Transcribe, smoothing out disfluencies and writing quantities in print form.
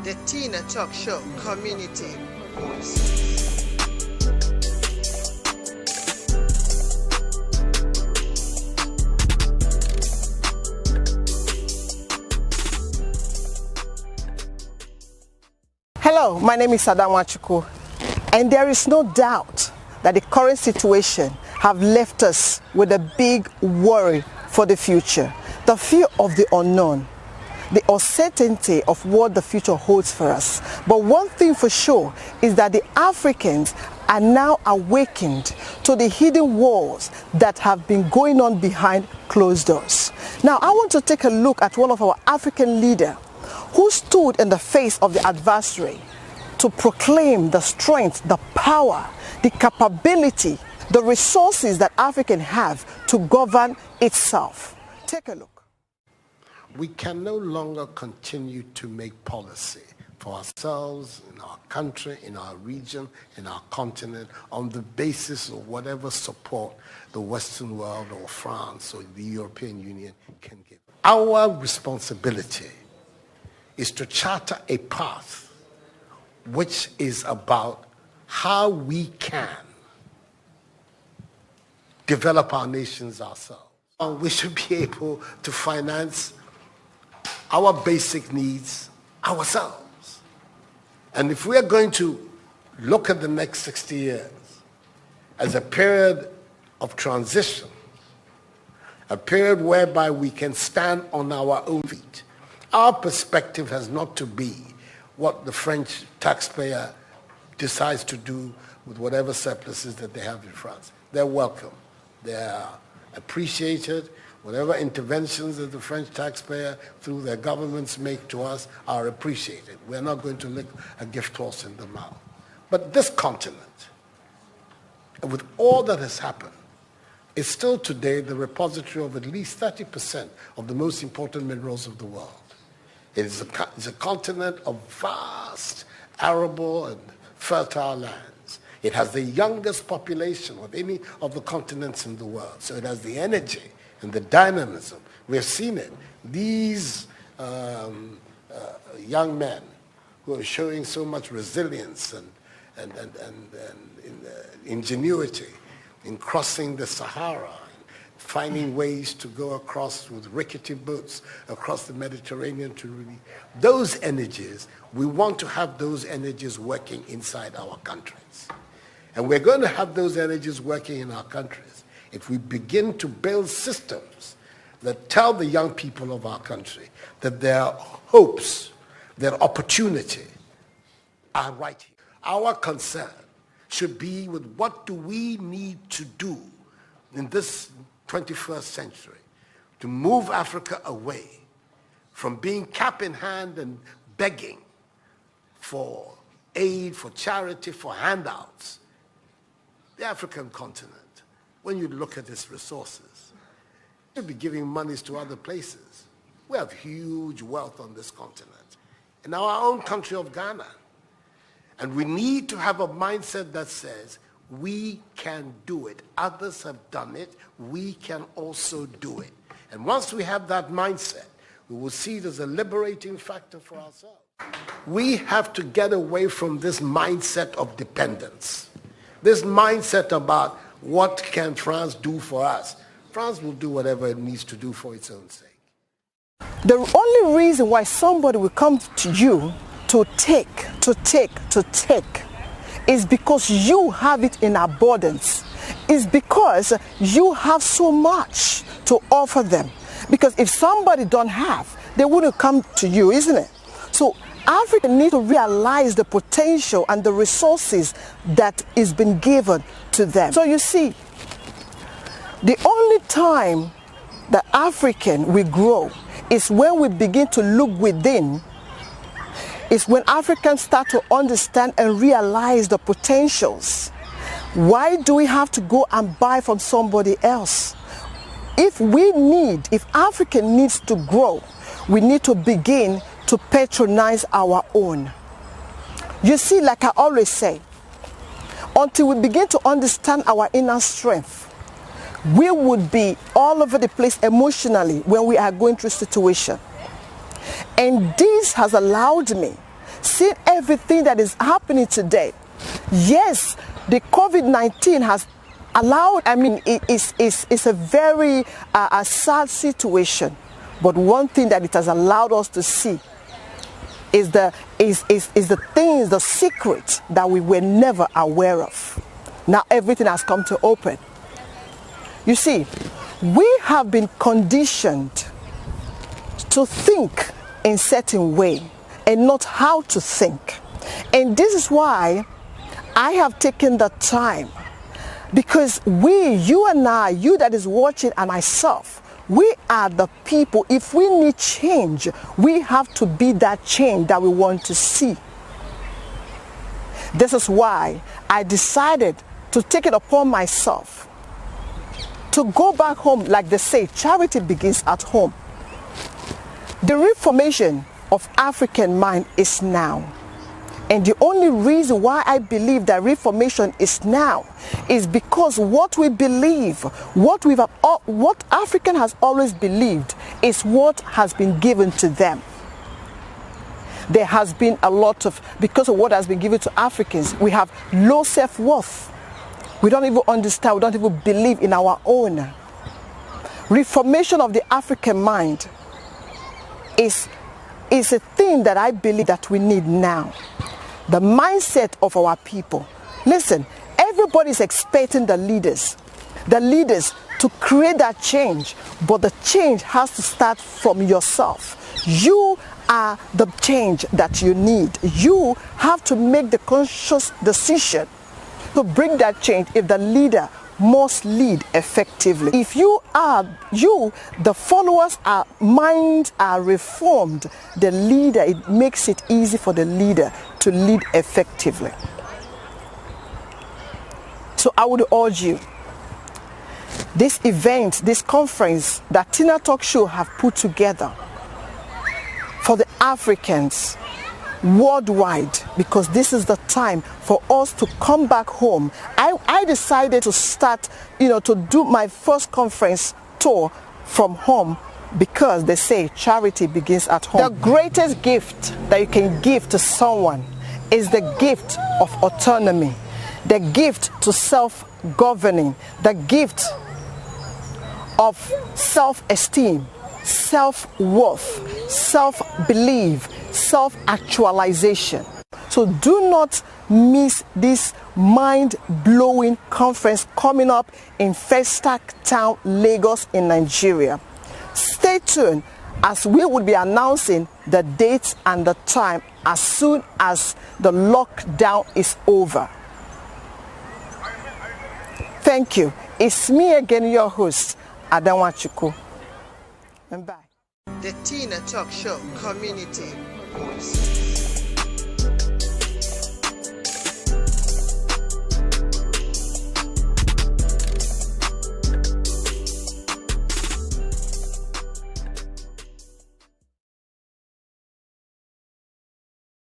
the Tina Talk Show Community Voice. Hello, my name is Nwachukwu, and there is no doubt that the current situation have left us with a big worry for the future. The fear of the unknown, the uncertainty of what the future holds for us. But one thing for sure is that the Africans are now awakened to the hidden wars that have been going on behind closed doors. Now, I want to take a look at one of our African leaders who stood in the face of the adversary to proclaim the strength, the power, the capability, the resources that Africa have to govern itself. Take a look. We can no longer continue to make policy for ourselves, in our country, in our region, in our continent, on the basis of whatever support the Western world or France or the European Union can give. Our responsibility is to charter a path which is about how we can develop our nations ourselves. We should be able to finance our basic needs ourselves. And if we are going to look at the next 60 years as a period of transition, a period whereby we can stand on our own feet, our perspective has not to be what the French taxpayer decides to do with whatever surpluses that they have in France. They're welcome. They are appreciated. Whatever interventions that the French taxpayer through their governments make to us are appreciated. We're not going to lick a gift horse in the mouth. But this continent, with all that has happened, is still today the repository of at least 30% of the most important minerals of the world. It is a continent of vast, arable and fertile lands. It has the youngest population of any of the continents in the world. So it has the energy and the dynamism. We have seen it. These young men who are showing so much resilience and ingenuity in crossing the Sahara, finding ways to go across with rickety boats across the Mediterranean to really, those energies, we want to have those energies working inside our countries. And we're going to have those energies working in our countries if we begin to build systems that tell the young people of our country that their hopes, their opportunity are right here. Our concern should be with what do we need to do in this 21st century to move Africa away from being cap in hand and begging for aid, for charity, for handouts. The African continent, when you look at its resources, should be giving monies to other places. We have huge wealth on this continent. In our own country of Ghana. And we need to have a mindset that says, we can do it. Others have done it. We can also do it. And once we have that mindset, we will see it as a liberating factor for ourselves. We have to get away from this mindset of dependence. This mindset about what can France do for us. France will do whatever it needs to do for its own sake. The only reason why somebody will come to you to take is because you have it in abundance. Is because you have so much to offer them. Because if somebody don't have, they wouldn't come to you, isn't it? So Africa needs to realize the potential and the resources that is been given to them. So you see, the only time the African will grow is when we begin to look within. It's when Africans start to understand and realize the potentials. Why do we have to go and buy from somebody else? If Africa needs to grow, we need to begin to patronize our own. You see, like I always say, until we begin to understand our inner strength, we would be all over the place emotionally when we are going through a situation. And this has allowed me seeing everything that is happening today. Yes, the COVID-19 has allowed, it's a very a sad situation. But one thing that it has allowed us to see is the secret that we were never aware of. Now everything has come to open. You see, we have been conditioned to think in certain way and not how to think. And this is why I have taken the time, because you and I, you that is watching and myself, we are the people. If we need change, we have to be that change that we want to see. This is why I decided to take it upon myself to go back home. Like they say, charity begins at home. The reformation of African mind is now. And the only reason why I believe that reformation is now is because what we believe, what African has always believed is what has been given to them. There has been a lot of, because of what has been given to Africans, we have low self-worth. We don't even understand, we don't even believe in our own. Reformation of the African mind is a thing that I believe that we need now. The mindset of our people. Listen, everybody is expecting the leaders to create that change, but the change has to start from yourself. You are the change that you need. You have to make the conscious decision to bring that change if the leader must lead effectively. If the followers minds are reformed, the leader, it makes it easy for the leader to lead effectively. So I would urge you, this event, this conference that Tina Talk Show have put together for the Africans worldwide, because this is the time for us to come back home. I decided to start, to do my first conference tour from home, because they say charity begins at home. The greatest gift that you can give to someone is the gift of autonomy, the gift to self-governing, the gift of self-esteem, self-worth, self-belief, self-actualization. So do not miss this mind-blowing conference coming up in Festac Town, Lagos in Nigeria. Stay tuned as we will be announcing the dates and the time as soon as the lockdown is over. Thank you. It's me again, your host, Nwachukwu. And bye. The Tina Talk Show Community.